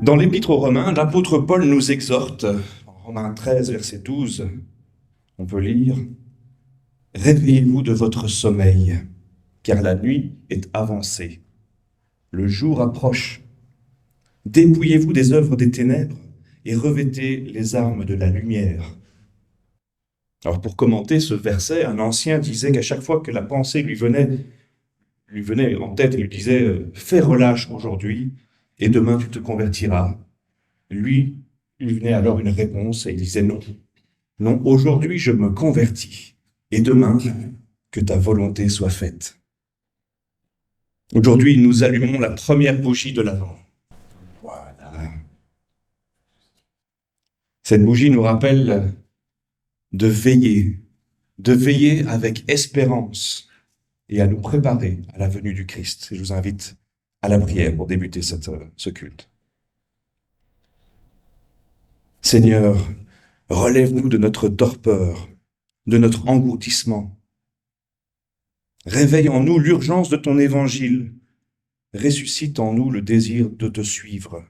Dans l'Épître aux Romains, l'apôtre Paul nous exhorte, en Romains 13, verset 12, on peut lire « Réveillez-vous de votre sommeil, car la nuit est avancée. Le jour approche. Dépouillez-vous des œuvres des ténèbres et revêtez les armes de la lumière. » Alors pour commenter ce verset, un ancien disait qu'à chaque fois que la pensée lui venait en tête, il lui disait « Fais relâche aujourd'hui et demain tu te convertiras ». Lui, il venait alors une réponse et il disait « Non, non, aujourd'hui je me convertis et demain que ta volonté soit faite ». Aujourd'hui, nous allumons la première bougie de l'Avent. Voilà. Cette bougie nous rappelle de veiller avec espérance et à nous préparer à la venue du Christ. Et je vous invite à la prière pour débuter ce culte. Seigneur, relève-nous de notre torpeur, de notre engourdissement. Réveille en nous l'urgence de ton évangile. Ressuscite en nous le désir de te suivre.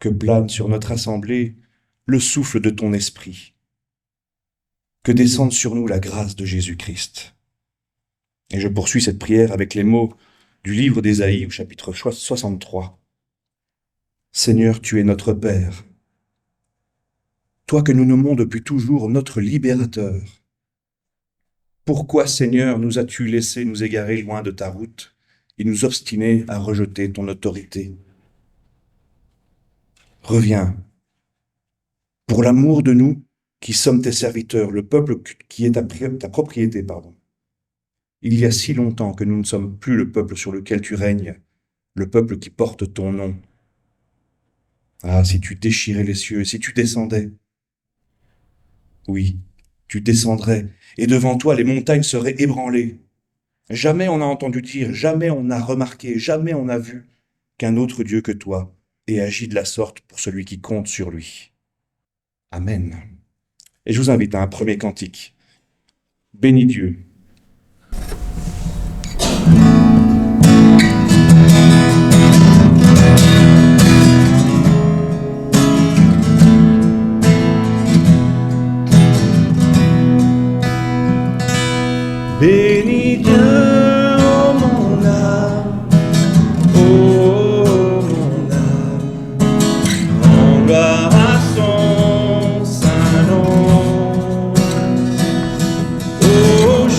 Que plane sur notre assemblée le souffle de ton esprit. Que descende sur nous la grâce de Jésus-Christ. Et je poursuis cette prière avec les mots du livre d'Ésaïe au chapitre 63. Seigneur, tu es notre Père. Toi que nous nommons depuis toujours notre libérateur. Pourquoi, Seigneur, nous as-tu laissé nous égarer loin de ta route et nous obstiner à rejeter ton autorité? Reviens. Pour l'amour de nous, qui sommes tes serviteurs, le peuple qui est ta propriété, pardon. Il y a si longtemps que nous ne sommes plus le peuple sur lequel tu règnes, le peuple qui porte ton nom. Ah, si tu déchirais les cieux, si tu descendais. Oui, tu descendrais, et devant toi les montagnes seraient ébranlées. Jamais on n'a entendu dire, jamais on n'a remarqué, jamais on n'a vu qu'un autre Dieu que toi ait agi de la sorte pour celui qui compte sur lui. Amen. Et je vous invite à un premier cantique. Bénis Dieu. Bénis Dieu, oh mon âme, oh mon âme, rends gloire à son saint nom. Oh,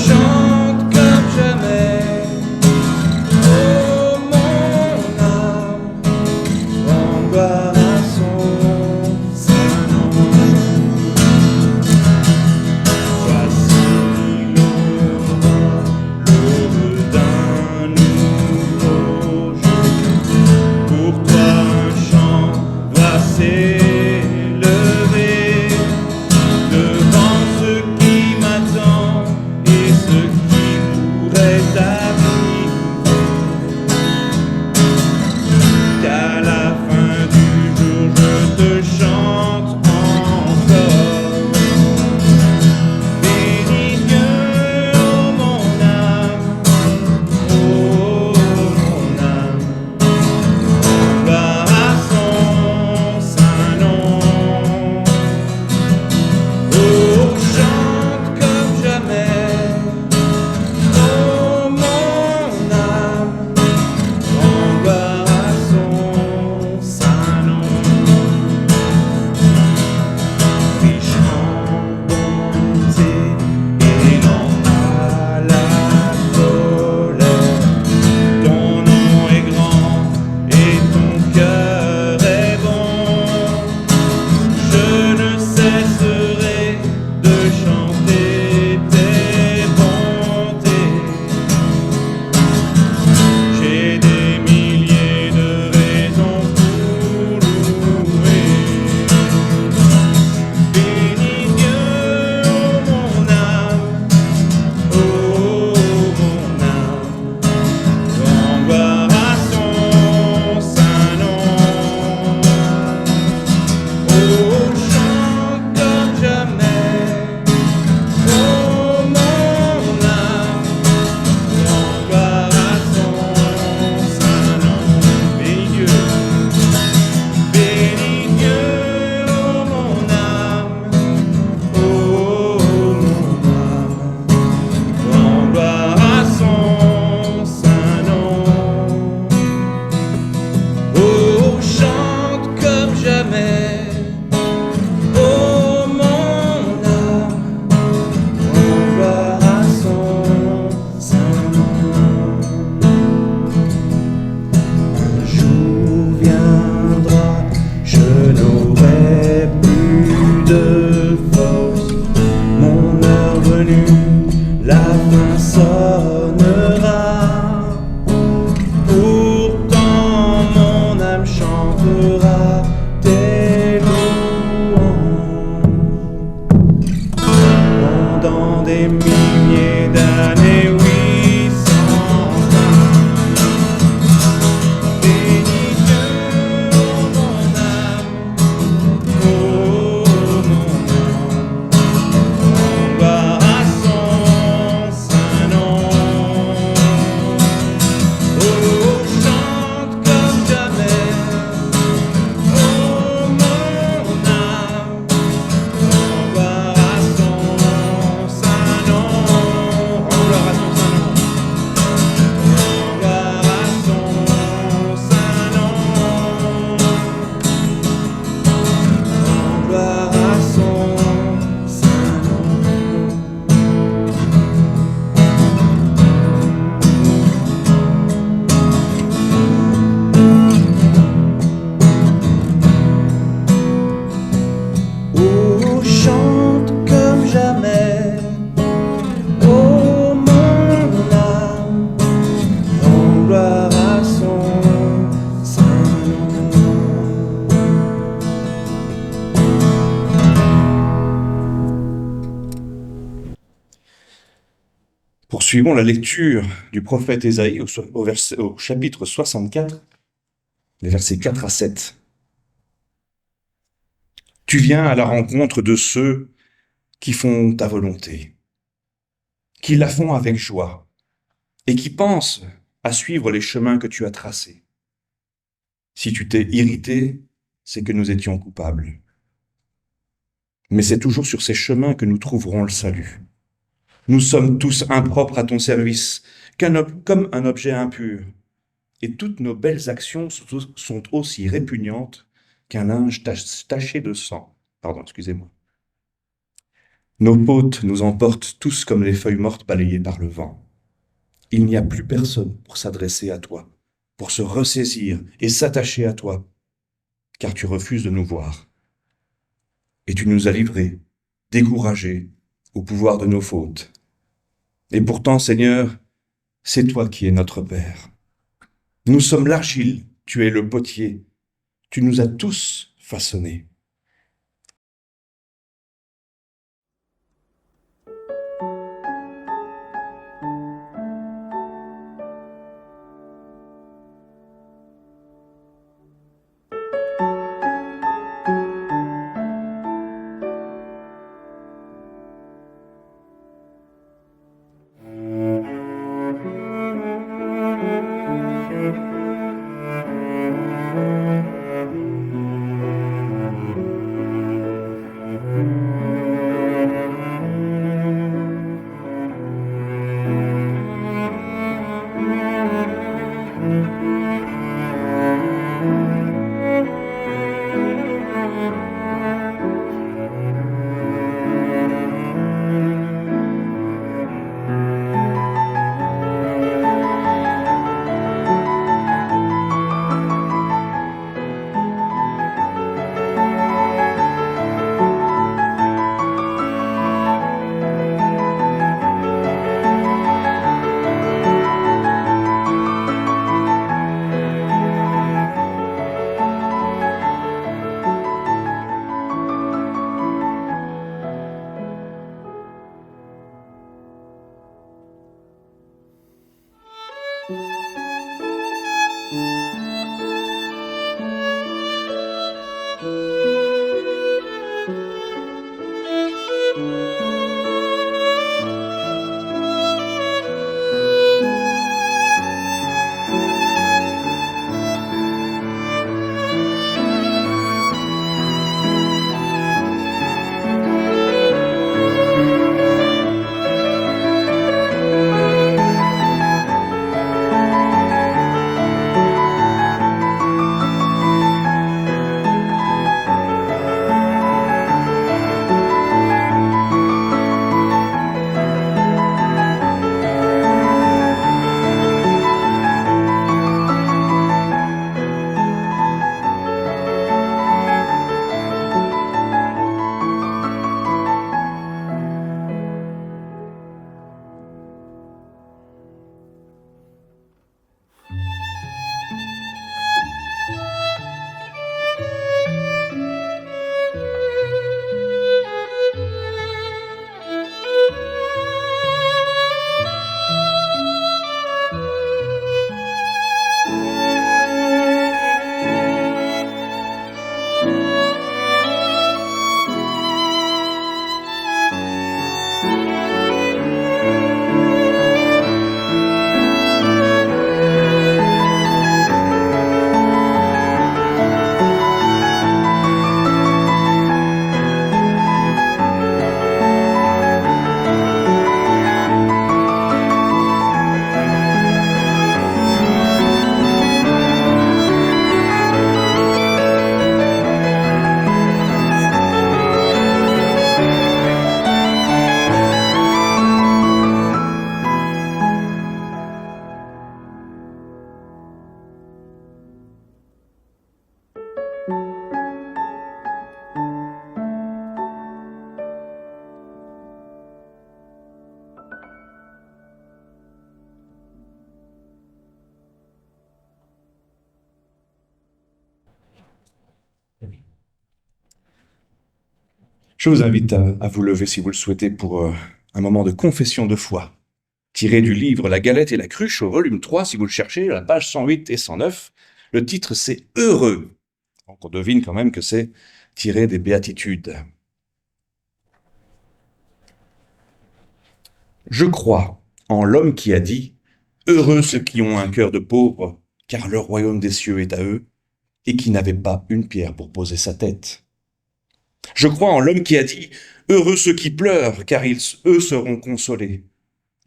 Poursuivons la lecture du prophète Ésaïe au chapitre 64, les versets 4 à 7. Tu viens à la rencontre de ceux qui font ta volonté, qui la font avec joie et qui pensent à suivre les chemins que tu as tracés. Si tu t'es irrité, c'est que nous étions coupables. Mais c'est toujours sur ces chemins que nous trouverons le salut. Nous sommes tous impropres à ton service, comme un objet impur. Et toutes nos belles actions sont aussi répugnantes qu'un linge taché de sang. Pardon, excusez-moi. Nos fautes nous emportent tous comme les feuilles mortes balayées par le vent. Il n'y a plus personne pour s'adresser à toi, pour se ressaisir et s'attacher à toi, car tu refuses de nous voir. Et tu nous as livrés, découragés, au pouvoir de nos fautes. Et pourtant, Seigneur, c'est toi qui es notre Père. Nous sommes l'argile, tu es le potier. Tu nous as tous façonnés. Je vous invite à vous lever si vous le souhaitez pour un moment de confession de foi. tiré du livre La Galette et la Cruche au volume 3, si vous le cherchez, la page 108 et 109. Le titre, c'est « Heureux ». Donc on devine quand même que c'est tiré des Béatitudes. Je crois en l'homme qui a dit « Heureux ceux qui ont un cœur de pauvre, car le royaume des cieux est à eux, et qui n'avaient pas une pierre pour poser sa tête. » Je crois en l'homme qui a dit « Heureux ceux qui pleurent, car eux seront consolés. »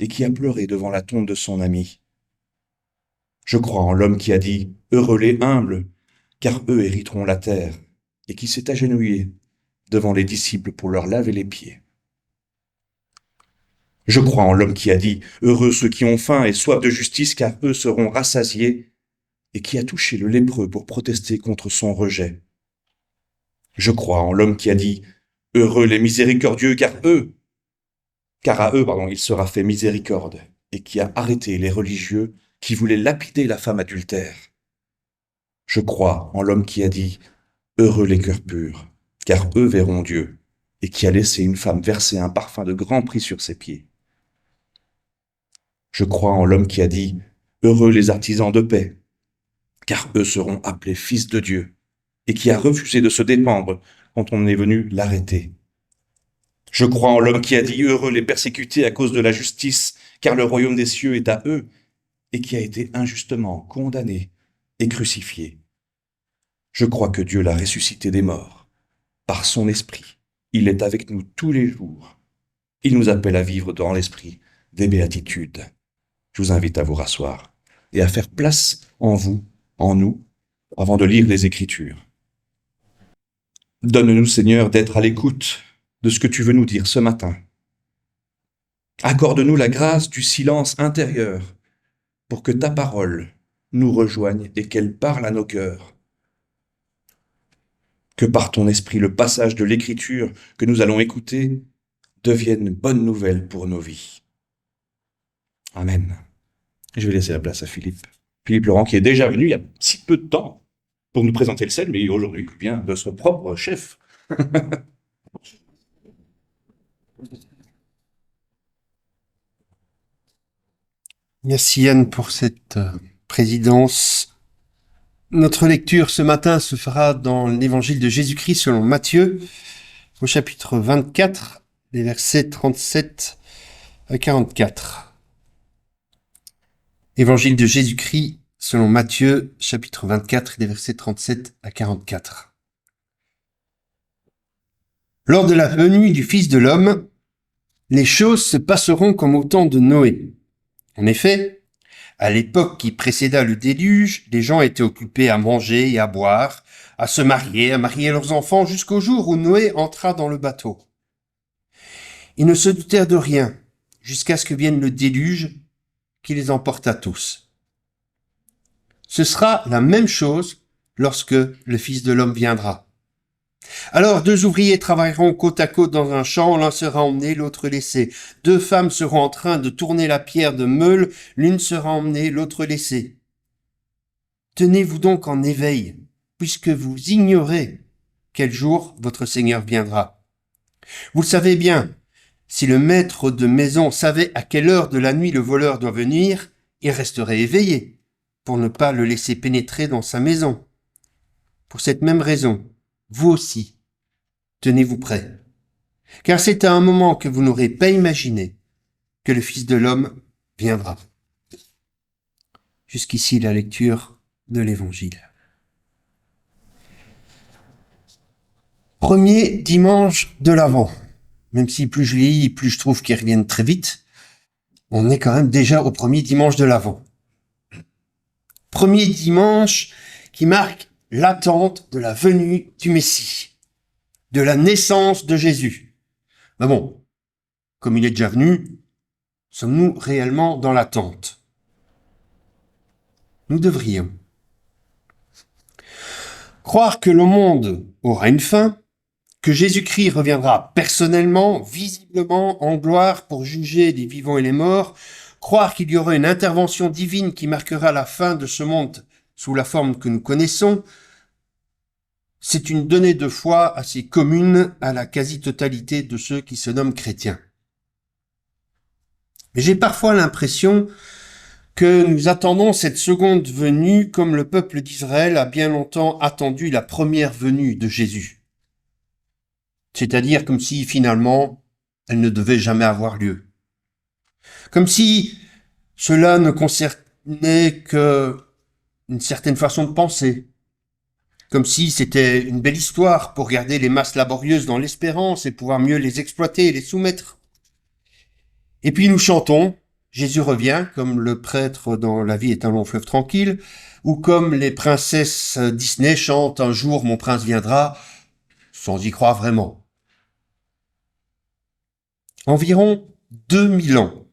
et qui a pleuré devant la tombe de son ami. Je crois en l'homme qui a dit « Heureux les humbles, car eux hériteront la terre. » et qui s'est agenouillé devant les disciples pour leur laver les pieds. Je crois en l'homme qui a dit « Heureux ceux qui ont faim et soif de justice, car eux seront rassasiés. » et qui a touché le lépreux pour protester contre son rejet. Je crois en l'homme qui a dit « Heureux les miséricordieux, car à eux, il sera fait miséricorde, et qui a arrêté les religieux qui voulaient lapider la femme adultère. Je crois en l'homme qui a dit « Heureux les cœurs purs, car eux verront Dieu, et qui a laissé une femme verser un parfum de grand prix sur ses pieds. Je crois en l'homme qui a dit « Heureux les artisans de paix, car eux seront appelés fils de Dieu, et qui a refusé de se dépendre quand on est venu l'arrêter. Je crois en l'homme qui a dit « Heureux les persécutés à cause de la justice, car le royaume des cieux est à eux, et qui a été injustement condamné et crucifié. Je crois que Dieu l'a ressuscité des morts. Par son esprit, il est avec nous tous les jours. Il nous appelle à vivre dans l'esprit des béatitudes. » Je vous invite à vous rasseoir et à faire place en vous, en nous, avant de lire les Écritures. Donne-nous, Seigneur, d'être à l'écoute de ce que tu veux nous dire ce matin. Accorde-nous la grâce du silence intérieur pour que ta parole nous rejoigne et qu'elle parle à nos cœurs. Que par ton esprit, le passage de l'Écriture que nous allons écouter devienne bonne nouvelle pour nos vies. Amen. Je vais laisser la place à Philippe. Philippe Laurent, qui est déjà venu il y a si peu de temps pour nous présenter le sel, mais aujourd'hui il vient de son propre chef. Merci Yann pour cette présidence. Notre lecture ce matin se fera dans l'évangile de Jésus-Christ selon Matthieu, au chapitre 24, les versets 37 à 44. Évangile de Jésus-Christ selon Matthieu, chapitre 24, les versets 37 à 44. Lors de la venue du Fils de l'homme, les choses se passeront comme au temps de Noé. En effet, à l'époque qui précéda le déluge, les gens étaient occupés à manger et à boire, à se marier, à marier leurs enfants, jusqu'au jour où Noé entra dans le bateau. Ils ne se doutèrent de rien, jusqu'à ce que vienne le déluge qui les emporta tous. Ce sera la même chose lorsque le Fils de l'homme viendra. Alors 2 ouvriers travailleront côte à côte dans un champ, l'un sera emmené, l'autre laissé. 2 femmes seront en train de tourner la pierre de meule, l'une sera emmenée, l'autre laissée. Tenez-vous donc en éveil, puisque vous ignorez quel jour votre Seigneur viendra. Vous le savez bien, si le maître de maison savait à quelle heure de la nuit le voleur doit venir, il resterait éveillé pour ne pas le laisser pénétrer dans sa maison. Pour cette même raison, vous aussi, tenez-vous prêts, car c'est à un moment que vous n'aurez pas imaginé que le Fils de l'homme viendra. Jusqu'ici la lecture de l'Évangile. Premier dimanche de l'Avent. Même si plus je lis, plus je trouve qu'ils reviennent très vite, on est quand même déjà au premier dimanche de l'Avent. Premier dimanche qui marque l'attente de la venue du Messie, de la naissance de Jésus. Mais bon, comme il est déjà venu, sommes-nous réellement dans l'attente? Nous devrions croire que le monde aura une fin, que Jésus-Christ reviendra personnellement, visiblement, en gloire pour juger les vivants et les morts, croire qu'il y aura une intervention divine qui marquera la fin de ce monde sous la forme que nous connaissons, c'est une donnée de foi assez commune à la quasi-totalité de ceux qui se nomment chrétiens. Mais j'ai parfois l'impression que nous attendons cette seconde venue comme le peuple d'Israël a bien longtemps attendu la première venue de Jésus. C'est-à-dire comme si finalement elle ne devait jamais avoir lieu. Comme si cela ne concernait que une certaine façon de penser. Comme si c'était une belle histoire pour garder les masses laborieuses dans l'espérance et pouvoir mieux les exploiter et les soumettre. Et puis nous chantons « Jésus revient » comme le prêtre dans « La vie est un long fleuve tranquille » ou comme les princesses Disney chantent « Un jour mon prince viendra » sans y croire vraiment. Environ 2000 ans.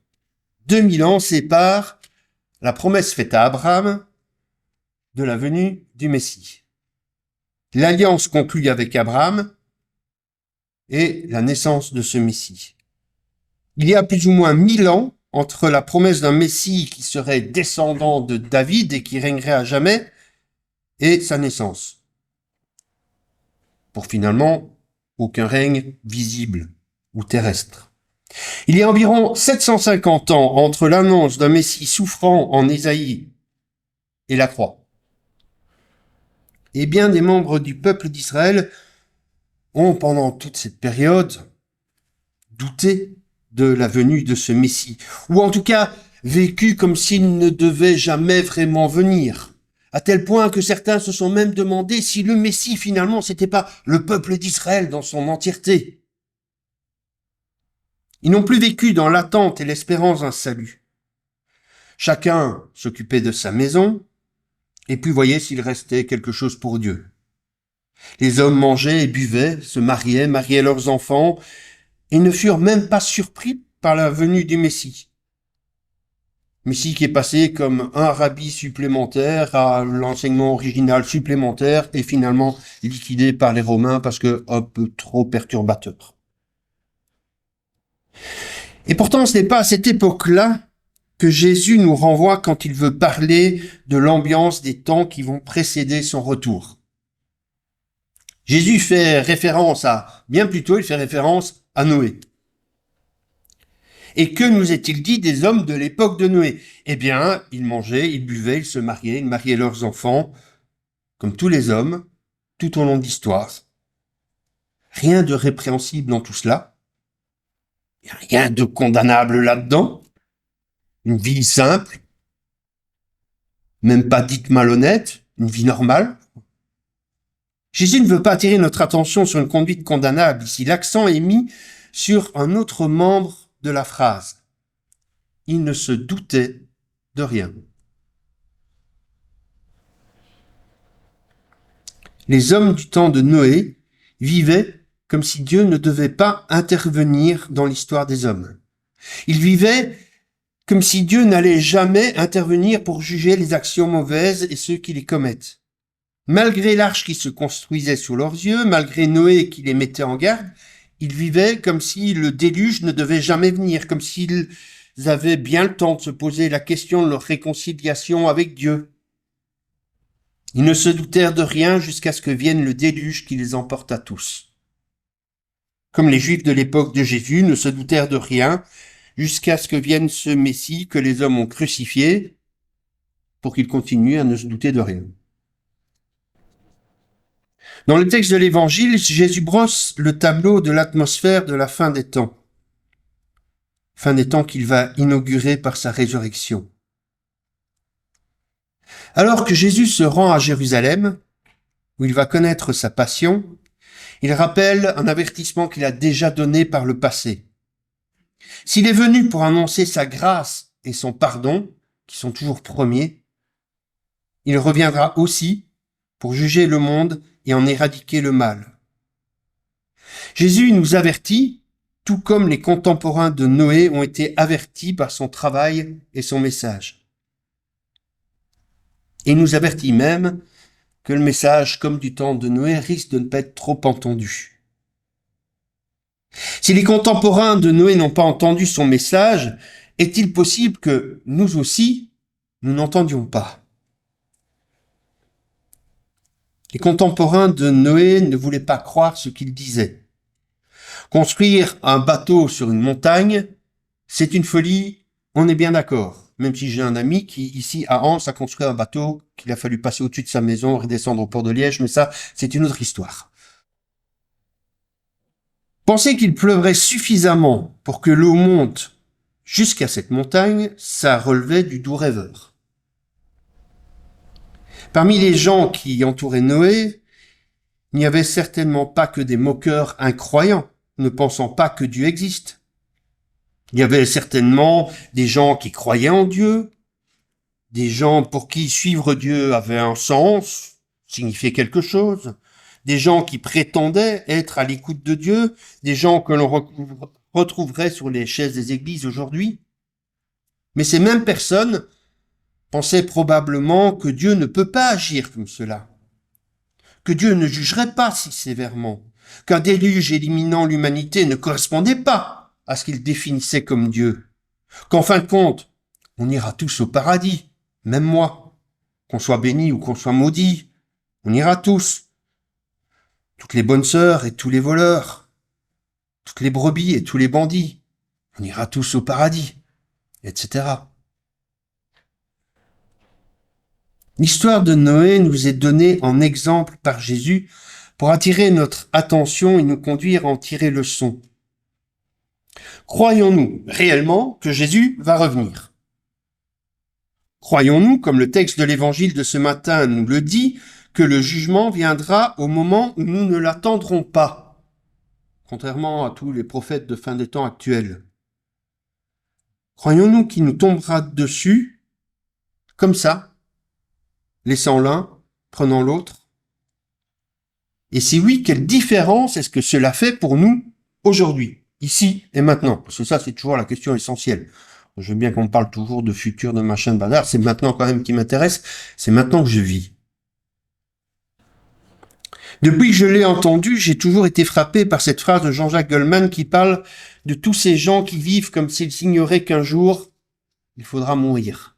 2000 ans séparent la promesse faite à Abraham de la venue du Messie. L'alliance conclue avec Abraham et la naissance de ce Messie. Il y a plus ou moins 1000 ans entre la promesse d'un Messie qui serait descendant de David et qui régnerait à jamais et sa naissance. Pour finalement aucun règne visible ou terrestre. Il y a environ 750 ans entre l'annonce d'un Messie souffrant en Ésaïe et la croix. Et bien des membres du peuple d'Israël ont, pendant toute cette période, douté de la venue de ce Messie, ou en tout cas vécu comme s'il ne devait jamais vraiment venir, à tel point que certains se sont même demandé si le Messie, finalement, c'était pas le peuple d'Israël dans son entièreté. Ils n'ont plus vécu dans l'attente et l'espérance d'un salut. Chacun s'occupait de sa maison, et puis voyait s'il restait quelque chose pour Dieu. Les hommes mangeaient et buvaient, se mariaient leurs enfants, et ne furent même pas surpris par la venue du Messie. Messie qui est passé comme un rabbi supplémentaire à l'enseignement original supplémentaire et finalement liquidé par les Romains parce que un peu trop perturbateur. Et pourtant, ce n'est pas à cette époque-là que Jésus nous renvoie quand il veut parler de l'ambiance des temps qui vont précéder son retour. Jésus fait référence bien plus tôt, il fait référence à Noé. Et que nous est-il dit des hommes de l'époque de Noé? Eh bien, ils mangeaient, ils buvaient, ils se mariaient, ils mariaient leurs enfants, comme tous les hommes, tout au long de l'histoire. Rien de répréhensible dans tout cela. Il n'y a rien de condamnable là-dedans. Une vie simple, même pas dite malhonnête, une vie normale. Jésus ne veut pas attirer notre attention sur une conduite condamnable. Ici, l'accent est mis sur un autre membre de la phrase. Il ne se doutait de rien. Les hommes du temps de Noé vivaient comme si Dieu ne devait pas intervenir dans l'histoire des hommes. Ils vivaient comme si Dieu n'allait jamais intervenir pour juger les actions mauvaises et ceux qui les commettent. Malgré l'arche qui se construisait sous leurs yeux, malgré Noé qui les mettait en garde, ils vivaient comme si le déluge ne devait jamais venir, comme s'ils avaient bien le temps de se poser la question de leur réconciliation avec Dieu. Ils ne se doutèrent de rien jusqu'à ce que vienne le déluge qui les emporte à tous. Comme les Juifs de l'époque de Jésus ne se doutèrent de rien jusqu'à ce que vienne ce Messie que les hommes ont crucifié pour qu'ils continuent à ne se douter de rien. Dans le texte de l'Évangile, Jésus brosse le tableau de l'atmosphère de la fin des temps. Fin des temps qu'il va inaugurer par sa résurrection. Alors que Jésus se rend à Jérusalem, où il va connaître sa passion, il rappelle un avertissement qu'il a déjà donné par le passé. S'il est venu pour annoncer sa grâce et son pardon, qui sont toujours premiers, il reviendra aussi pour juger le monde et en éradiquer le mal. Jésus nous avertit, tout comme les contemporains de Noé ont été avertis par son travail et son message. Et il nous avertit même que le message, comme du temps de Noé, risque de ne pas être trop entendu. Si les contemporains de Noé n'ont pas entendu son message, est-il possible que nous aussi, nous n'entendions pas? Les contemporains de Noé ne voulaient pas croire ce qu'il disait. Construire un bateau sur une montagne, c'est une folie On est bien d'accord. Même si j'ai un ami qui, ici, à Anse, a construit un bateau qu'il a fallu passer au-dessus de sa maison, redescendre au port de Liège, mais ça, c'est une autre histoire. Penser qu'il pleuvrait suffisamment pour que l'eau monte jusqu'à cette montagne, ça relevait du doux rêveur. Parmi les gens qui entouraient Noé, il n'y avait certainement pas que des moqueurs incroyants, ne pensant pas que Dieu existe. Il y avait certainement des gens qui croyaient en Dieu, des gens pour qui suivre Dieu avait un sens, signifiait quelque chose, des gens qui prétendaient être à l'écoute de Dieu, des gens que l'on retrouverait sur les chaises des églises aujourd'hui. Mais ces mêmes personnes pensaient probablement que Dieu ne peut pas agir comme cela, que Dieu ne jugerait pas si sévèrement, qu'un déluge éliminant l'humanité ne correspondait pas à ce qu'il définissait comme Dieu, qu'en fin de compte, on ira tous au paradis, même moi, qu'on soit béni ou qu'on soit maudit, on ira tous, toutes les bonnes sœurs et tous les voleurs, toutes les brebis et tous les bandits, on ira tous au paradis, etc. L'histoire de Noé nous est donnée en exemple par Jésus pour attirer notre attention et nous conduire à en tirer leçon. Croyons-nous réellement que Jésus va revenir? Croyons-nous, comme le texte de l'évangile de ce matin nous le dit, que le jugement viendra au moment où nous ne l'attendrons pas, contrairement à tous les prophètes de fin des temps actuels? Croyons-nous qu'il nous tombera dessus, comme ça, laissant l'un, prenant l'autre? Et si oui, quelle différence est-ce que cela fait pour nous aujourd'hui, ici et maintenant? Parce que ça, c'est toujours la question essentielle. Je veux bien qu'on parle toujours de futur, de machin, de bazar. C'est maintenant quand même qui m'intéresse. C'est maintenant que je vis. Depuis que je l'ai entendu, j'ai toujours été frappé par cette phrase de Jean-Jacques Goldman qui parle de tous ces gens qui vivent comme s'ils ignoraient qu'un jour, il faudra mourir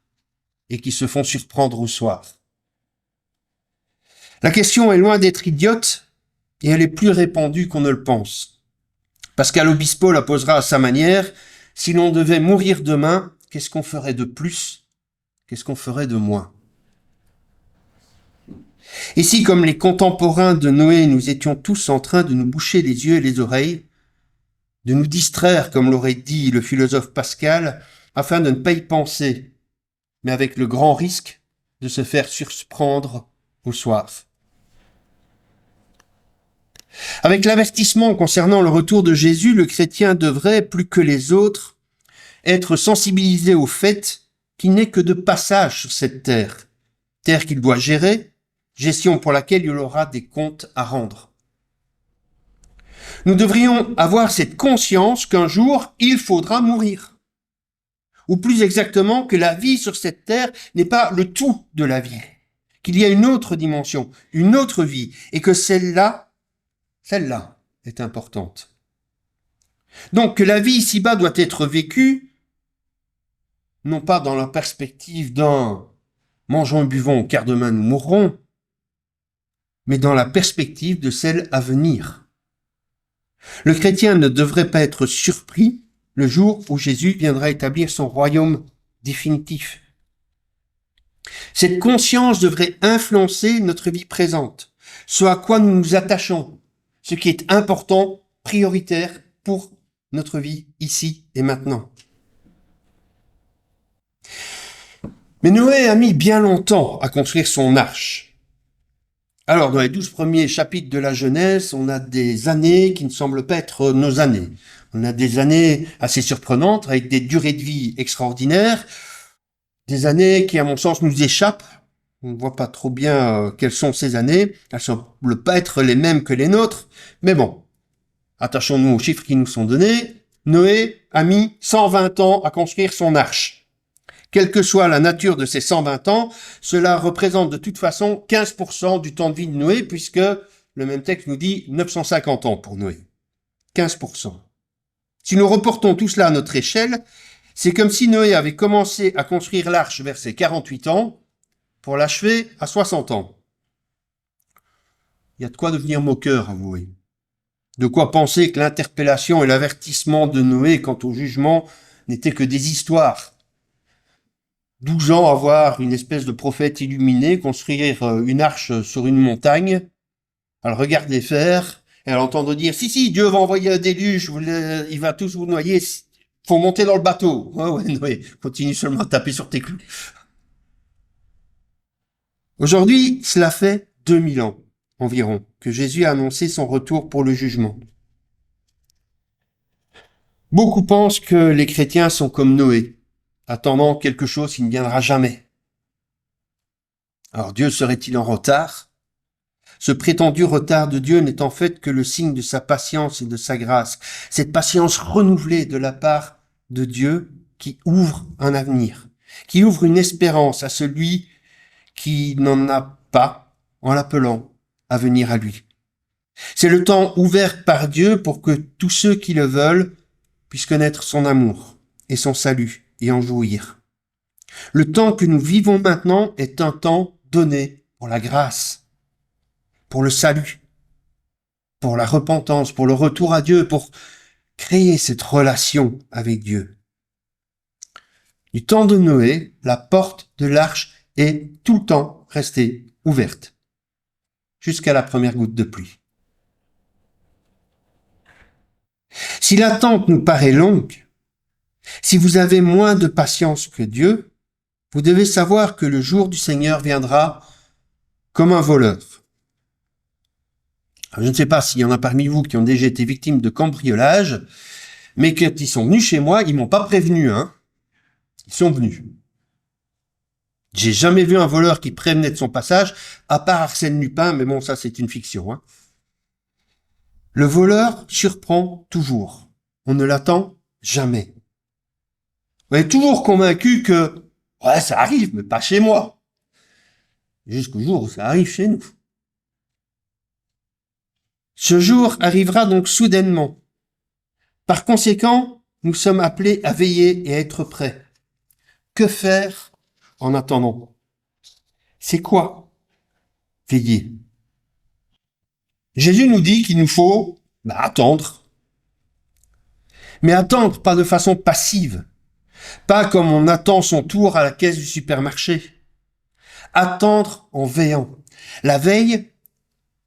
et qui se font surprendre au soir. La question est loin d'être idiote et elle est plus répandue qu'on ne le pense. Pascal Obispo la posera à sa manière. Si l'on devait mourir demain, qu'est-ce qu'on ferait de plus? Qu'est-ce qu'on ferait de moins? Et si, comme les contemporains de Noé, nous étions tous en train de nous boucher les yeux et les oreilles, de nous distraire, comme l'aurait dit le philosophe Pascal, afin de ne pas y penser, mais avec le grand risque de se faire surprendre au soir. Avec l'avertissement concernant le retour de Jésus, le chrétien devrait, plus que les autres, être sensibilisé au fait qu'il n'est que de passage sur cette terre qu'il doit gérer, gestion pour laquelle il aura des comptes à rendre. Nous devrions avoir cette conscience qu'un jour, il faudra mourir. Ou plus exactement, que la vie sur cette terre n'est pas le tout de la vie, qu'il y a une autre dimension, une autre vie, et que celle-là est importante. Donc que la vie ici-bas doit être vécue, non pas dans la perspective d'un « mangeons et buvons, car demain nous mourrons », mais dans la perspective de celle à venir. Le chrétien ne devrait pas être surpris le jour où Jésus viendra établir son royaume définitif. Cette conscience devrait influencer notre vie présente, ce à quoi nous nous attachons, ce qui est important, prioritaire pour notre vie ici et maintenant. Mais Noé a mis bien longtemps à construire son arche. Alors, dans les 12 premiers chapitres de la Genèse, on a des années qui ne semblent pas être nos années. On a des années assez surprenantes, avec des durées de vie extraordinaires, des années qui, à mon sens, nous échappent. On ne voit pas trop bien quelles sont ces années. Elles ne semblent pas être les mêmes que les nôtres. Mais bon, attachons-nous aux chiffres qui nous sont donnés. Noé a mis 120 ans à construire son arche. Quelle que soit la nature de ces 120 ans, cela représente de toute façon 15% du temps de vie de Noé, puisque le même texte nous dit 950 ans pour Noé. 15%. Si nous reportons tout cela à notre échelle, c'est comme si Noé avait commencé à construire l'arche vers ses 48 ans, pour l'achever à 60 ans. Il y a de quoi devenir moqueur, avouez. De quoi penser que l'interpellation et l'avertissement de Noé quant au jugement n'étaient que des histoires, 12 ans à voir une espèce de prophète illuminé construire une arche sur une montagne. Elle regarde les faire, et elle entend dire, si, Dieu va envoyer un déluge, il va tous vous noyer, faut monter dans le bateau. Ouais, Noé, continue seulement à taper sur tes clous. Aujourd'hui, cela fait 2000 ans environ que Jésus a annoncé son retour pour le jugement. Beaucoup pensent que les chrétiens sont comme Noé, attendant quelque chose qui ne viendra jamais. Alors Dieu serait-il en retard? Ce prétendu retard de Dieu n'est en fait que le signe de sa patience et de sa grâce, cette patience renouvelée de la part de Dieu qui ouvre un avenir, qui ouvre une espérance à celui qui n'en a pas en l'appelant à venir à lui. C'est le temps ouvert par Dieu pour que tous ceux qui le veulent puissent connaître son amour et son salut et en jouir. Le temps que nous vivons maintenant est un temps donné pour la grâce, pour le salut, pour la repentance, pour le retour à Dieu, pour créer cette relation avec Dieu. Du temps de Noé, la porte de l'arche est tout le temps restée ouverte, jusqu'à la première goutte de pluie. Si l'attente nous paraît longue, si vous avez moins de patience que Dieu, vous devez savoir que le jour du Seigneur viendra comme un voleur. Alors, je ne sais pas s'il y en a parmi vous qui ont déjà été victimes de cambriolage, mais quand ils sont venus chez moi, ils m'ont pas prévenu, hein. Ils sont venus. J'ai jamais vu un voleur qui prévenait de son passage, à part Arsène Lupin, mais bon, ça c'est une fiction, hein. Le voleur surprend toujours. On ne l'attend jamais. On est toujours convaincu que, ouais, ça arrive, mais pas chez moi. Jusqu'au jour où ça arrive chez nous. Ce jour arrivera donc soudainement. Par conséquent, nous sommes appelés à veiller et à être prêts. Que faire en attendant? C'est quoi veiller? Jésus nous dit qu'il nous faut attendre. Mais attendre pas de façon passive. Pas comme on attend son tour à la caisse du supermarché. Attendre en veillant. La veille,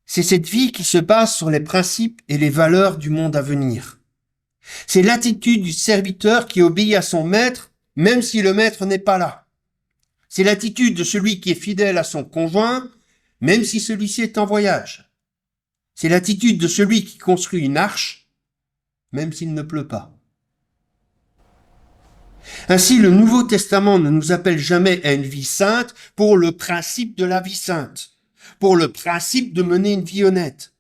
c'est cette vie qui se base sur les principes et les valeurs du monde à venir. C'est l'attitude du serviteur qui obéit à son maître, même si le maître n'est pas là. C'est l'attitude de celui qui est fidèle à son conjoint, même si celui-ci est en voyage. C'est l'attitude de celui qui construit une arche, même s'il ne pleut pas. Ainsi, le Nouveau Testament ne nous appelle jamais à une vie sainte pour le principe de la vie sainte, pour le principe de mener une vie honnête.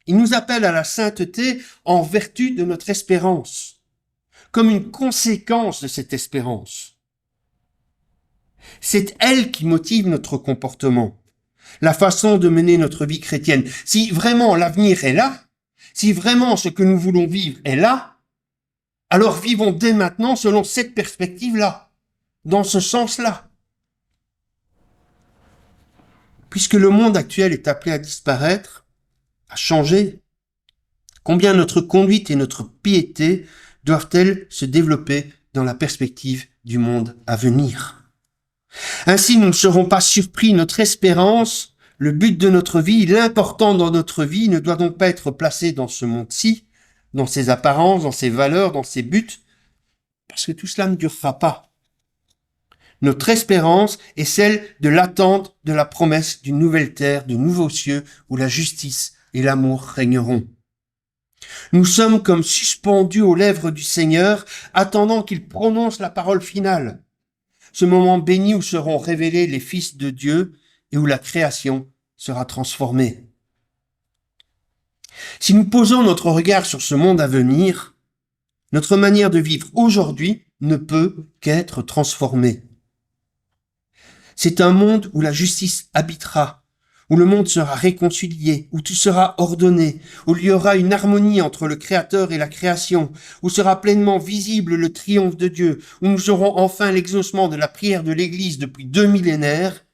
Il nous appelle à la sainteté en vertu de notre espérance, comme une conséquence de cette espérance. C'est elle qui motive notre comportement, la façon de mener notre vie chrétienne. Si vraiment l'avenir est là, si vraiment ce que nous voulons vivre est là, alors vivons dès maintenant selon cette perspective-là, dans ce sens-là. Puisque le monde actuel est appelé à disparaître, à changer, combien notre conduite et notre piété doivent-elles se développer dans la perspective du monde à venir? Ainsi, nous ne serons pas surpris, notre espérance, le but de notre vie, l'important dans notre vie ne doit donc pas être placé dans ce monde-ci, dans ses apparences, dans ses valeurs, dans ses buts, parce que tout cela ne durera pas. Notre espérance est celle de l'attente de la promesse d'une nouvelle terre, de nouveaux cieux, où la justice et l'amour régneront. Nous sommes comme suspendus aux lèvres du Seigneur, attendant qu'il prononce la parole finale. Ce moment béni où seront révélés les fils de Dieu et où la création sera transformée. Si nous posons notre regard sur ce monde à venir, notre manière de vivre aujourd'hui ne peut qu'être transformée. C'est un monde où la justice habitera, où le monde sera réconcilié, où tout sera ordonné, où il y aura une harmonie entre le Créateur et la création, où sera pleinement visible le triomphe de Dieu, où nous aurons enfin l'exaucement de la prière de l'Église depuis 2 millénaires.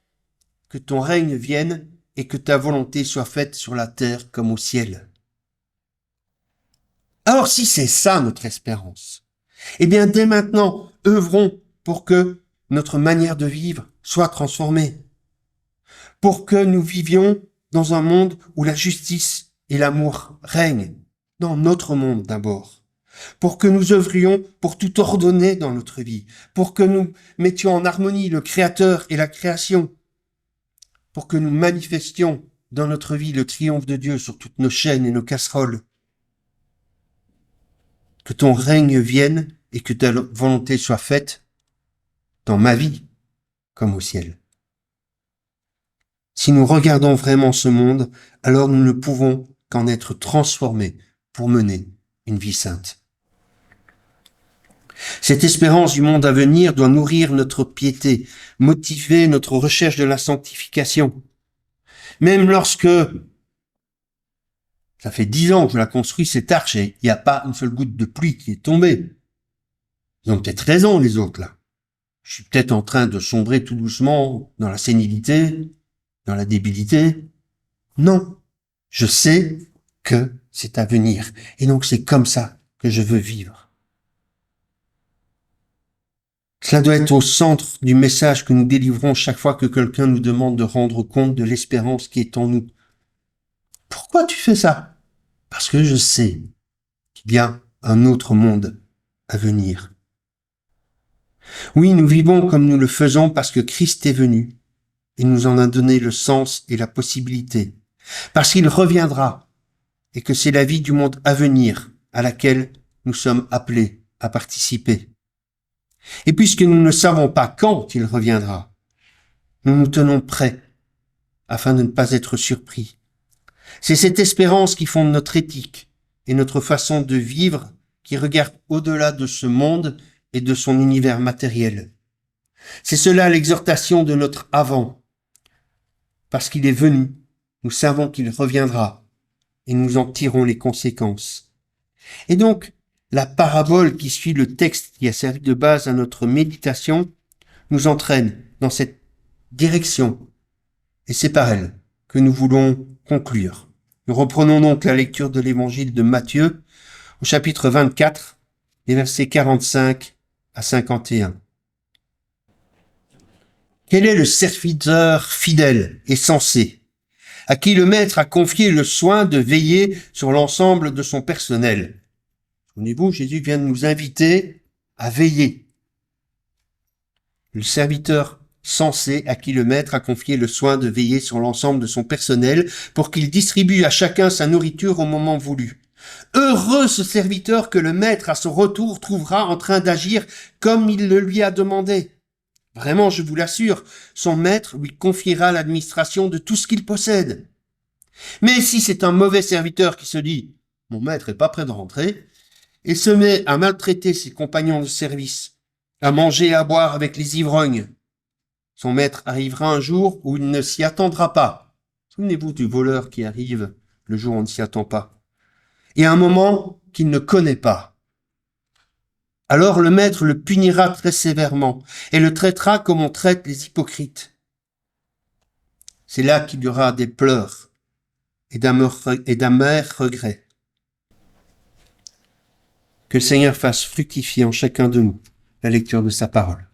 Que ton règne vienne et que ta volonté soit faite sur la terre comme au ciel. Alors si c'est ça notre espérance, eh bien dès maintenant, œuvrons pour que notre manière de vivre soit transformée, pour que nous vivions dans un monde où la justice et l'amour règnent, dans notre monde d'abord, pour que nous œuvrions pour tout ordonner dans notre vie, pour que nous mettions en harmonie le Créateur et la création, pour que nous manifestions dans notre vie le triomphe de Dieu sur toutes nos chaînes et nos casseroles. Que ton règne vienne et que ta volonté soit faite dans ma vie comme au ciel. Si nous regardons vraiment ce monde, alors nous ne pouvons qu'en être transformés pour mener une vie sainte. Cette espérance du monde à venir doit nourrir notre piété, motiver notre recherche de la sanctification. Même lorsque ça fait 10 ans que je la construis, cette arche, et il n'y a pas une seule goutte de pluie qui est tombée. Ils ont peut-être raison, les autres, là. Je suis peut-être en train de sombrer tout doucement dans la sénilité, dans la débilité. Non. Je sais que c'est à venir. Et donc, c'est comme ça que je veux vivre. Cela doit être au centre du message que nous délivrons chaque fois que quelqu'un nous demande de rendre compte de l'espérance qui est en nous. Pourquoi tu fais ça? Parce que je sais qu'il y a un autre monde à venir. Oui, nous vivons comme nous le faisons parce que Christ est venu et nous en a donné le sens et la possibilité. Parce qu'il reviendra et que c'est la vie du monde à venir à laquelle nous sommes appelés à participer. Et puisque nous ne savons pas quand il reviendra, nous nous tenons prêts afin de ne pas être surpris. C'est cette espérance qui fonde notre éthique et notre façon de vivre qui regarde au-delà de ce monde et de son univers matériel. C'est cela l'exhortation de notre avant. Parce qu'il est venu, nous savons qu'il reviendra et nous en tirons les conséquences. Et donc, la parabole qui suit le texte qui a servi de base à notre méditation nous entraîne dans cette direction. Et c'est par elle que nous voulons conclure. Nous reprenons donc la lecture de l'évangile de Matthieu au chapitre 24, les versets 45 à 51. Quel est le serviteur fidèle et sensé, à qui le maître a confié le soin de veiller sur l'ensemble de son personnel? Souvenez-vous, Jésus vient de nous inviter à veiller. Le serviteur sensé à qui le maître a confié le soin de veiller sur l'ensemble de son personnel pour qu'il distribue à chacun sa nourriture au moment voulu. Heureux ce serviteur que le maître à son retour trouvera en train d'agir comme il le lui a demandé. Vraiment, je vous l'assure, son maître lui confiera l'administration de tout ce qu'il possède. Mais si c'est un mauvais serviteur qui se dit « mon maître est pas prêt de rentrer » et se met à maltraiter ses compagnons de service, à manger et à boire avec les ivrognes, son maître arrivera un jour où il ne s'y attendra pas. Souvenez-vous du voleur qui arrive le jour où on ne s'y attend pas. Et à un moment qu'il ne connaît pas. Alors le maître le punira très sévèrement et le traitera comme on traite les hypocrites. C'est là qu'il y aura des pleurs et d'amers regrets. Que le Seigneur fasse fructifier en chacun de nous la lecture de sa parole.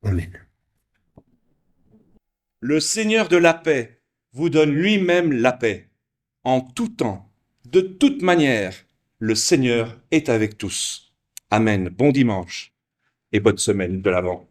Amen. Le Seigneur de la paix vous donne lui-même la paix. En tout temps, de toute manière, le Seigneur est avec tous. Amen. Bon dimanche et bonne semaine de l'Avent.